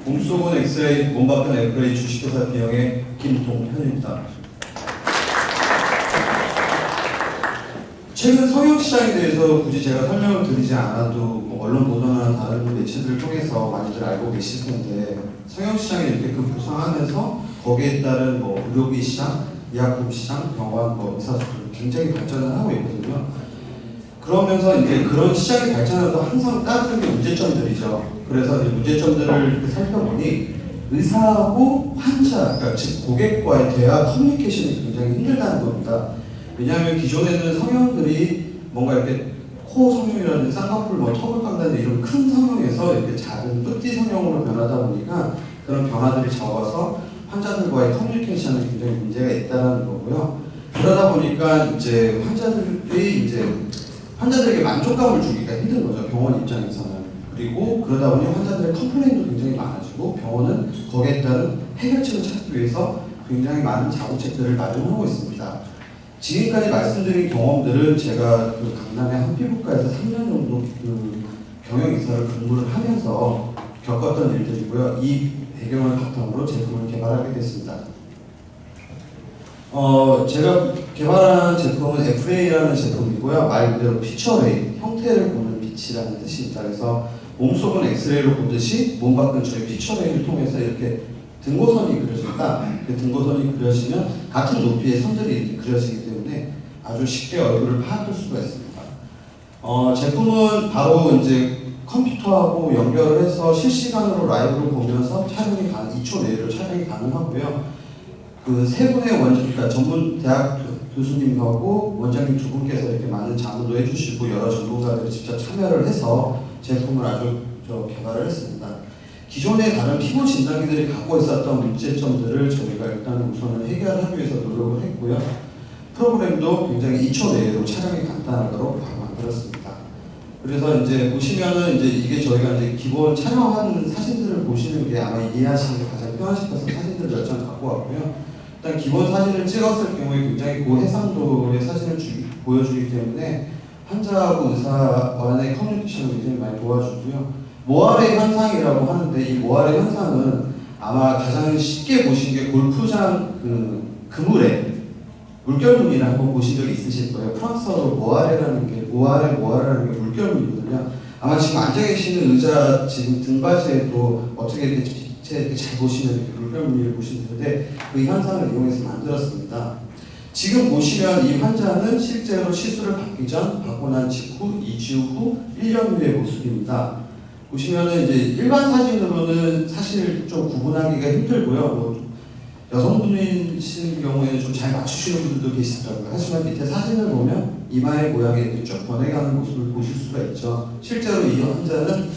몸속은 엑스레이, 몸밖은 FA 주식회사 비영의 김동현입니다. 최근 성형시장에 대해서 굳이 제가 설명을 드리지 않아도 언론 보도나 다른 매체들을 통해서 많이들 알고 계실 텐데, 성형시장이 이렇게 급부상하면서 거기에 따른 의료비 시장, 의약품 시장, 병원, 의사수술 굉장히 발전을 하고 있거든요. 그러면서 이제 그런 시장이 발전해도 항상 따르는 게 문제점들이죠. 그래서 이 문제점들을 살펴보니 의사하고 환자, 그러니까 즉 고객과의 대화 커뮤니케이션이 굉장히 힘들다는 겁니다. 왜냐하면 기존에는 성형들이 뭔가 이렇게 코 성형이라든지 쌍꺼풀, 턱을 깎는다든지 이런 큰 성형에서 이렇게 작은 뿌띠 성형으로 변하다 보니까 그런 변화들이 적어서 환자들과의 커뮤니케이션에 굉장히 문제가 있다는 거고요. 그러다 보니까 이제 환자들에게 만족감을 주기가 힘든 거죠, 병원 입장에서는. 그리고 그러다 보니 환자들의 컴플레인도 굉장히 많아지고 병원은 거기에 따른 해결책을 찾기 위해서 굉장히 많은 자구책들을 마련하고 있습니다. 지금까지 말씀드린 경험들은 제가 강남의 한 피부과에서 3년 정도 경영이사를 근무를 하면서 겪었던 일들이고요. 이 배경을 바탕으로 제품을 개발하게 됐습니다. 제가 개발한 제품은 FA라는 제품이고요. 말 그대로 피처레이, 형태를 보는 빛이라는 뜻입니다. 그래서 몸속은 엑스레이로 보듯이 몸 밖은 저희 피처레이를 통해서 이렇게 등고선이 그려진다. 그 등고선이 그려지면 같은 높이의 선들이 그려지기 때문에 아주 쉽게 얼굴을 파악할 수가 있습니다. 제품은 바로 이제 컴퓨터하고 연결을 해서 실시간으로 라이브로 보면서 촬영이 2초 내로 촬영이 가능하고요. 그 세 분의 그러니까 전문 대학 교수님하고 원장님 두 분께서 이렇게 많은 자문도 해주시고 여러 전문가들이 직접 참여를 해서 제품을 아주 개발을 했습니다. 기존의 다른 피부 진단기들이 갖고 있었던 문제점들을 저희가 일단 우선은 해결하기 위해서 노력을 했고요. 프로그램도 굉장히 2초 내로 촬영이 간단하도록 만들었습니다. 그래서 이제 보시면은 이게 저희가 이제 기본 촬영한 사진들을 보시는 게 아마 이해하시는 게 가장 편하실 것같아서 사진들 몇 장 갖고 왔고요. 일단 기본 사진을 찍었을 경우에 굉장히 고해상도의 사진을 보여주기 때문에 환자하고 의사 간의 커뮤니케이션을 굉장히 많이 도와주고요. 모아레 현상이라고 하는데, 이 모아레 현상은 아마 가장 쉽게 보신 게 골프장 그물에 물결무늬를 한번 보신 적이 있으실 거예요. 프랑스어로 모아레라는 게 물결무늬거든요. 아마 지금 앉아 계시는 의자 지금 등받이에도 어떻게 이렇게 잘 보시면 이렇게 물결무늬를 보시면 되는데, 그 현상을 이용해서 만들었습니다. 지금 보시면 이 환자는 실제로 시술을 받기 전, 받고 난 직후, 2주 후, 1년 후의 모습입니다. 보시면은 이제 일반 사진으로는 사실 좀 구분하기가 힘들고요. 여성분이신 경우에는 좀 잘 맞추시는 분들도 계시더라고요. 하지만 밑에 사진을 보면 이마의 모양이 이렇게 쭉 변해가는 모습을 보실 수가 있죠. 실제로 이 환자는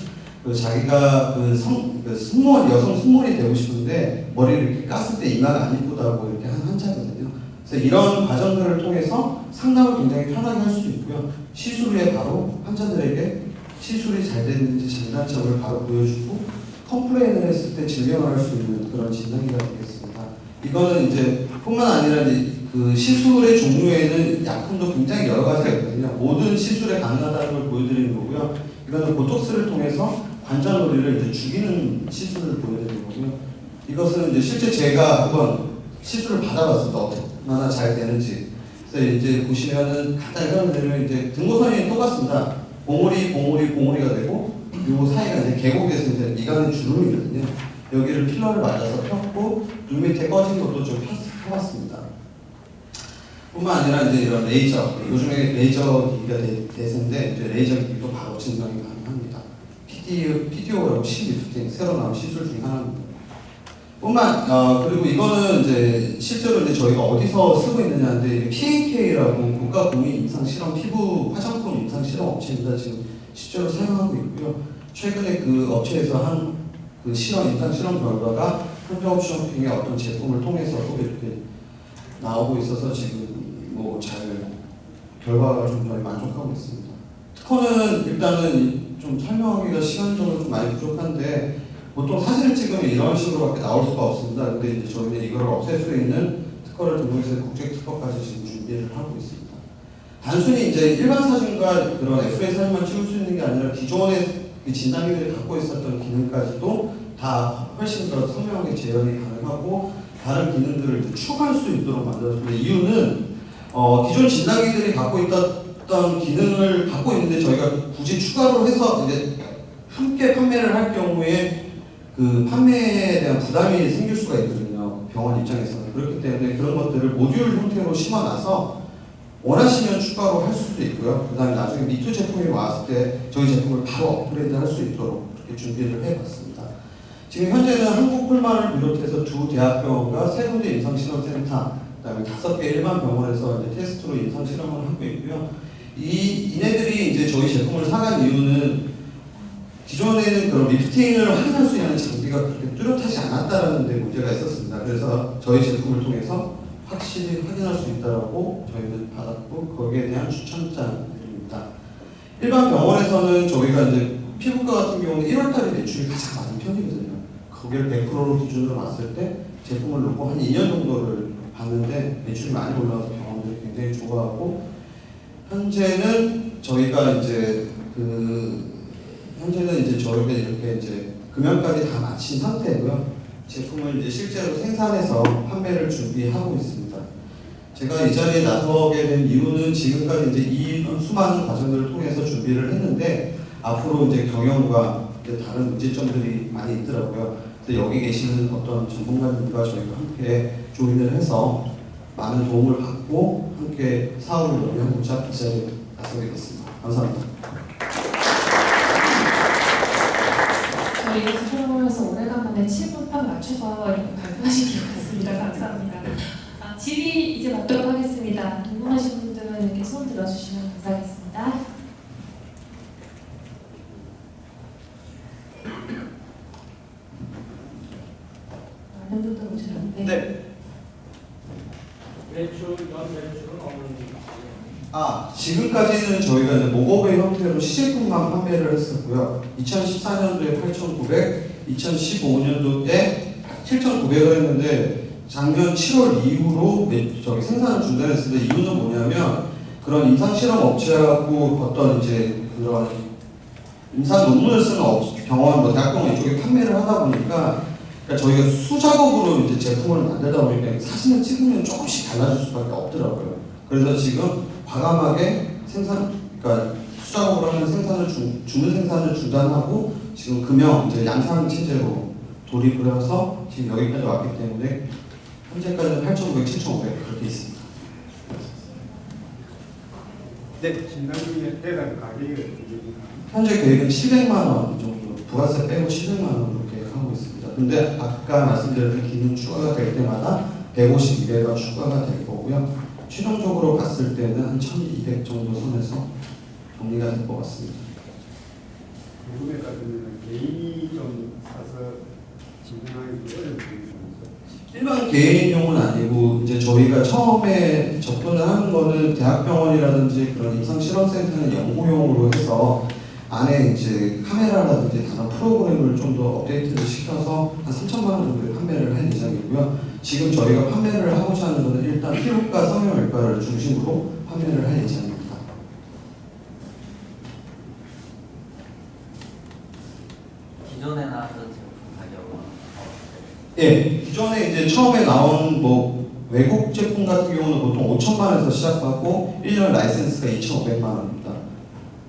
자기가 여성 승무원이 되고 싶은데 머리를 이렇게 깠을 때 이마가 안 이쁘다고 이렇게 한 환자거든요. 그래서 이런 과정들을 통해서 상담을 굉장히 편하게 할 수 있고요. 시술 후에 바로 환자들에게 시술이 잘 됐는지 진단점을 바로 보여주고 컴플레인을 했을 때 진료를 할 수 있는 그런 진단기가 되겠습니다. 이거는 이제 뿐만 아니라 그 시술의 종류에는 약품도 굉장히 여러 가지가 있거든요. 모든 시술에 가능하다는 걸 보여드리는 거고요. 이거는 보톡스를 통해서 관절놀이를 이제 죽이는 시술을 보여드리는 거고요. 이것은 이제 실제 제가 한번 시술을 받아봤습니다. 얼마나 잘 되는지. 그래서 이제 보시면은 간단히 설명드리면 이제 등고선이 똑같습니다. 봉우리가 되고, 요 사이가 이제 계곡에서 이제 미간의 주름이거든요. 여기를 필러를 맞아서 폈고, 눈 밑에 꺼진 것도 좀 펴봤습니다. 뿐만 아니라 이제 이런 레이저, 요즘에 레이저 기기가 대세인데, 이제 레이저 기기도 바로 증명이 가능합니다. PDO라고 시리프팅, 새로 나온 시술 중에 하나입니다. 그리고 이거는 이제 실제로 이제 저희가 어디서 쓰고 있느냐인데, PAK라고 국가공인 임상실험 피부 화장품 임상실험 업체입니다. 지금 실제로 사용하고 있고요. 최근에 그 업체에서 한 그 임상실험 결과가 현대업 쇼핑의 어떤 제품을 통해서도 이렇게 나오고 있어서 지금 잘 결과가 좀 저희 만족하고 있습니다. 특허는 일단은 좀 설명하기가 시간적으로 좀 많이 부족한데, 보통 사진을 찍으면 이런 식으로밖에 나올 수가 없습니다. 근데 이제 저희는 이걸 없앨 수 있는 특허를 등록해서 국제 특허까지 지금 준비를 하고 있습니다. 단순히 이제 일반 사진과 그런 FA 사진만 찍을 수 있는 게 아니라 기존의 그 진단기들이 갖고 있었던 기능까지도 다 훨씬 더 선명하게 재현이 가능하고 다른 기능들을 이제 추가할 수 있도록 만들었습니다. 이유는 기존 진단기들이 갖고 있던 기능을 갖고 있는데 저희가 굳이 추가로 해서 이제 함께 판매를 할 경우에 그 판매에 대한 부담이 생길 수가 있거든요. 병원 입장에서는. 그렇기 때문에 그런 것들을 모듈 형태로 심어놔서 원하시면 추가로 할 수도 있고요. 그 다음에 나중에 미투 제품이 왔을 때 저희 제품을 바로 업그레이드 할 수 있도록 그렇게 준비를 해봤습니다. 지금 현재는 한국풀만을 비롯해서 두 대학병원과 세 군데 임상실험센터, 그 다음에 5개 일반 병원에서 이제 테스트로 임상실험을 하고 있고요. 이네들이 이제 저희 제품을 사간 이유는 기존에는 그런 리프팅을 확인할 수 있는 장비가 그렇게 뚜렷하지 않았다는 데 문제가 있었습니다. 그래서 저희 제품을 통해서 확실히 확인할 수 있다고 저희는 받았고 거기에 대한 추천장입니다. 일반 병원에서는 저희가 이제 피부과 같은 경우는 1월달에 매출이 가장 많은 편이거든요. 거기를 100%로 기준으로 봤을 때 제품을 놓고 한 2년 정도를 봤는데 매출이 많이 올라와서 병원들이 굉장히 좋아하고 현재는 저희가 이제 저희가 이렇게 이제 금연까지 다 마친 상태고요. 제품을 이제 실제로 생산해서 판매를 준비하고 있습니다. 제가 이 자리에 나서게 된 이유는 지금까지 이제 이 수많은 과정들을 통해서 준비를 했는데 앞으로 이제 경영과 이제 다른 문제점들이 많이 있더라고요. 그래서 여기 계시는 어떤 전문가님과 저희가 함께 조인을 해서 많은 도움을 받고 함께 사업을 논의하고자 이 자리에 나서게 됐습니다. 감사합니다. 저희 수술하면서 오래간만에 7분 딱 맞춰서 이렇게 발표하신 것 같습니다. 감사합니다. 질의 이제 받도록 하겠습니다. 궁금하신 분들은 이렇게 손 들어주시면 감사하겠습니다. 많은 분들 오셨는데. 네. 매출, 연 매출은 어느 지금까지는 저희가 이제 모거베 형태로 시제품만 판매를 했었고요. 2014년도에 8,900, 2015년도에 7,900을 했는데 작년 7월 이후로 생산을 중단했습니다. 이유는 뭐냐면 그런 임상실험 업체하고 어떤 이제 그런 임상 논문을 쓰는 병원, 대학병원 이쪽에 판매를 하다 보니까 그러니까 저희가 수작업으로 이제 제품을 만들다 보니까 사진을 찍으면 조금씩 달라질 수밖에 없더라고요. 그래서 지금 과감하게 그러니까 수작업으로 하는 주문 생산을 중단하고 지금 금형 이제 양산 체제로 돌입을 해서 지금 여기까지 왔기 때문에 현재까지는 8,500, 7,500 그렇게 있습니다. 네, 진단기에 대단 가격이 어떻게 됩니까? 현재 계획은 700만 원 정도, 부가세 빼고 700만 원으로 계획하고 있습니다. 근데 아까 말씀드렸던 기능 추가가 될 때마다 150, 200가 추가가 될 거고요. 최종적으로 봤을 때는 한 1200 정도 선에서 정리가 될 것 같습니다. 궁금해 가지고 개인이 좀 사서 진행하기 어려운 부분이 일반 개인용은 아니고 이제 저희가 처음에 접근을 하는 거는 대학병원이라든지 그런 임상실험센터는 연구용으로 해서 안에 이제 카메라라든지 다른 프로그램을 좀 더 업데이트를 시켜서 한 3천만 원 정도에 판매를 할 예정이고요. 지금 저희가 판매를 하고자 하는 거는 일단 피부과, 성형외과를 중심으로 판매를 할 예정입니다. 기존에 나왔던 제품 가격은? 예, 기존에 이제 처음에 나온 외국 제품 같은 경우는 보통 5천만 원에서 시작하고 1년 라이센스가 2,500만 원입니다.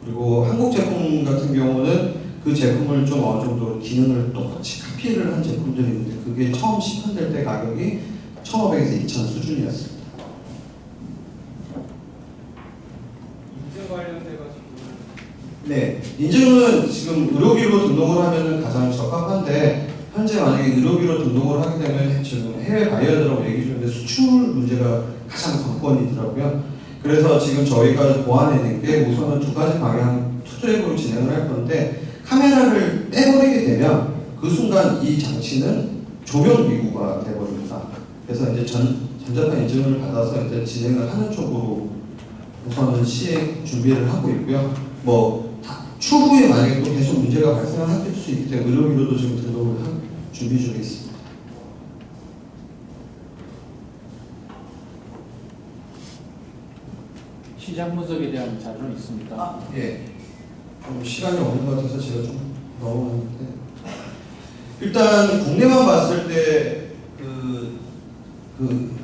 그리고 한국 제품 같은 경우는 그 제품을 좀 어느 정도 기능을 똑같이 카피를 한 제품들이 있는데 그게 처음 시판될 때 가격이 1,500에서 2,000 수준이었습니다. 인증 관련돼가지고 네, 인증은 지금 의료기로 등록을 하면 가장 적합한데 현재 만약에 의료기로 등록을 하게 되면 지금 해외 바이어들하고 얘기 중인데 수출 문제가 가장 관건이더라고요. 그래서 지금 저희가 보완해낸 게 우선은 두 가지 방향 투트랙으로 진행을 할 건데 카메라를 빼버리게 되면 그 순간 이 장치는 조명 기구가 되버립니다. 그래서 이제 전자파 인증을 받아서 이제 진행을 하는 쪽으로 우선은 시행 준비를 하고 있고요. 추후에 만약에 또 계속 문제가 발생할 수 있기 때문에 의료기로도 지금 등록을 할 준비 중에 있습니다. 시장 분석에 대한 자료는 있습니까? 예. 좀 시간이 없는 것 같아서 제가 좀 넣어놨는데 일단 국내만 봤을 때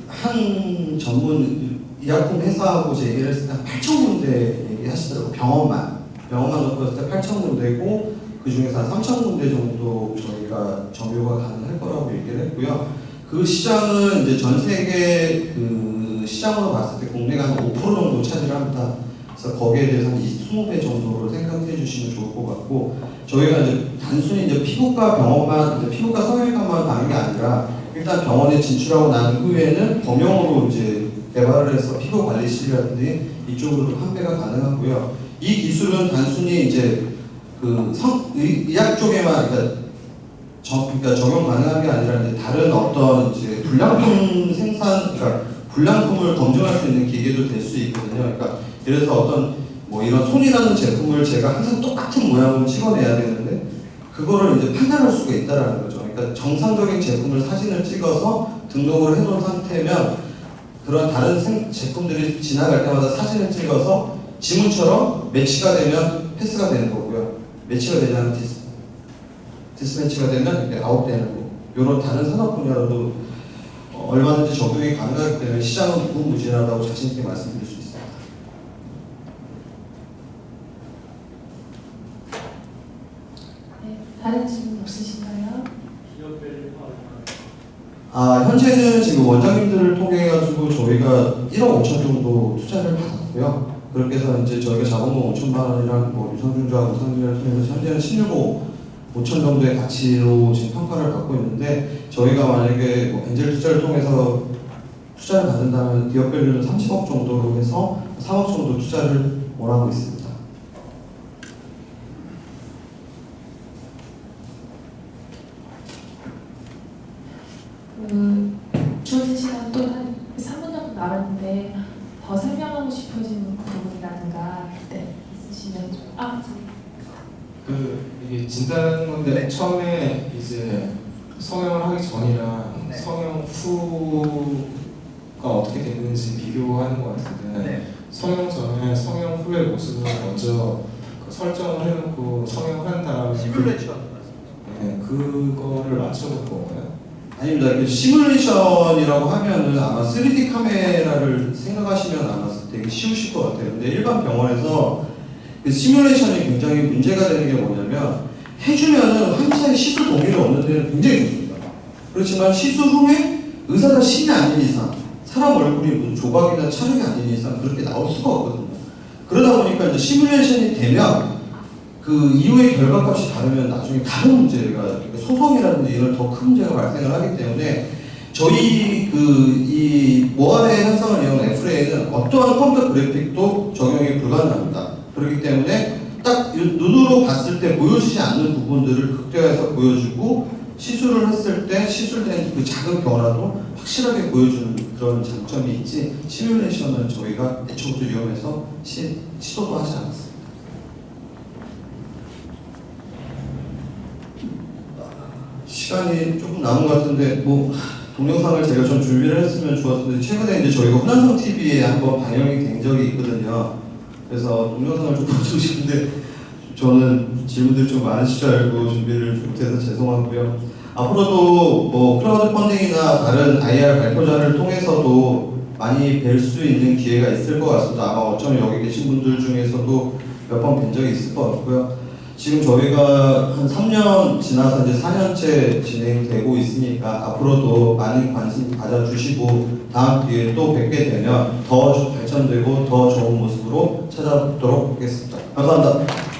한 전문 의약품 회사하고 제 얘기를 했을 때 8,000군데 얘기하시더라고요. 병원만 놓고 했을 때 8,000군데고 그 중에서 한 3,000군데 정도 저희가 점유가 가능할 거라고 얘기를 했고요. 그 시장은 이제 전 세계 그 시장으로 봤을 때 국내가 한 5% 정도 차지를 합니다. 그래서 거기에 대해서 한 20배 정도로 생각해 주시면 좋을 것 같고, 저희가 이제 단순히 이제 피부과 병원만, 이제 피부과 성형외과만 가는 게 아니라 일단 병원에 진출하고 난 후에는 범용으로 이제 개발을 해서 피부 관리실이라든지 이쪽으로도 판매가 가능하고요. 이 기술은 단순히 이제 그 의학 쪽에만 그러니까 적용 가능한 게 아니라 이제 다른 어떤 이제 불량품 생산, 그러니까 불량품을 검증할 수 있는 기계도 될 수 있거든요. 그러니까 예를 들어서 어떤 뭐 이런 손이라는 제품을 제가 항상 똑같은 모양으로 찍어내야 되는데 그거를 이제 판단할 수가 있다라는 거죠. 그러니까 정상적인 제품을 사진을 찍어서 등록을 해놓은 상태면 그런 다른 제품들이 지나갈 때마다 사진을 찍어서 지문처럼 매치가 되면 패스가 되는 거고요. 매치가 되지 않으면 디스매치가 되면 이렇게 아웃되는 거. 이런 다른 산업 분야로도 얼마든지 적용이 가능하기 때문에 시장은 무궁무진하다고 자신 있게 말씀드릴 수 있습니다. 네, 다른 질문 없으신가요? 현재는 지금 원장님들을 통해 가지고 저희가 1억 5천 정도 투자를 받았고요. 그렇게 해서 이제 저희가 자본금 5천만 원이랑 뭐 유성증자하고 유상증자를 통해서 현재는 16억 5천 정도의 가치로 지금 평가를 받고 있는데, 저희가 만약에 뭐 엔젤 투자를 통해서 투자를 받는다면 기업 밸류는 30억 정도로 해서 3억 정도 투자를 원하고 있습니다. 주어진 시간 또 한 3분 정도 남았는데 더 설명하고 싶어지는 부분이라든가 있으시면 이게 진단건데 처음에 이제 성형을 하기 전이랑 성형 후가 어떻게 됐는지 비교하는 것 같은데, 성형 전에 성형 후의 모습을 먼저 설정을 해놓고 성형한 다음에 시뮬레이션 그거를 맞춰볼 건가요? 아닙니다. 시뮬레이션이라고 하면은 아마 3D 카메라를 생각하시면 아마 되게 쉬우실 것 같아요. 근데 일반 병원에서 그 시뮬레이션이 굉장히 문제가 되는 게 뭐냐면, 해주면은 환자의 시술 동의를 얻는 데는 굉장히 좋습니다. 그렇지만 시술 후에 의사가 신이 아닌 이상, 사람 얼굴이 무슨 조각이나 촬영이 아닌 이상 그렇게 나올 수가 없거든요. 그러다 보니까 이제 시뮬레이션이 되면 그 이후의 결과값이 다르면 나중에 다른 문제가, 그러니까 소송이라든지 이런 더 큰 문제가 발생을 하기 때문에 저희 이 모아의 현상을 이용한 FRA는 어떠한 컴퓨터 그래픽도 적용이 불가능합니다. 그렇기 때문에 딱 눈으로 봤을 때 보여지지 않는 부분들을 극대화해서 보여주고, 시술을 했을 때 시술된 그 작은 변화도 확실하게 보여주는 그런 장점이 있지, 시뮬레이션은 저희가 애초부터 위험해서 시도도 하지 않았습니다. 시간이 조금 남은 것 같은데 뭐 동영상을 제가 좀 준비를 했으면 좋았을 텐데, 최근에 이제 저희가 훈한성 TV에 한번 방영이 된 적이 있거든요. 그래서 동영상을 좀 보여주고 싶은데 저는 질문들이 좀 많으실 줄 알고 준비를 못해서 죄송하고요. 앞으로도 뭐 크라우드 펀딩이나 다른 IR 발표자를 통해서도 많이 뵐 수 있는 기회가 있을 것 같습니다. 아마 어쩌면 여기 계신 분들 중에서도 몇 번 뵌 적이 있을 것 같고요. 지금 저희가 한 3년 지나서 이제 4년째 진행되고 있으니까 앞으로도 많은 관심 가져주시고 다음 기회에 또 뵙게 되면 더 발전되고 더 좋은 모습으로 찾아뵙도록 하겠습니다. 감사합니다.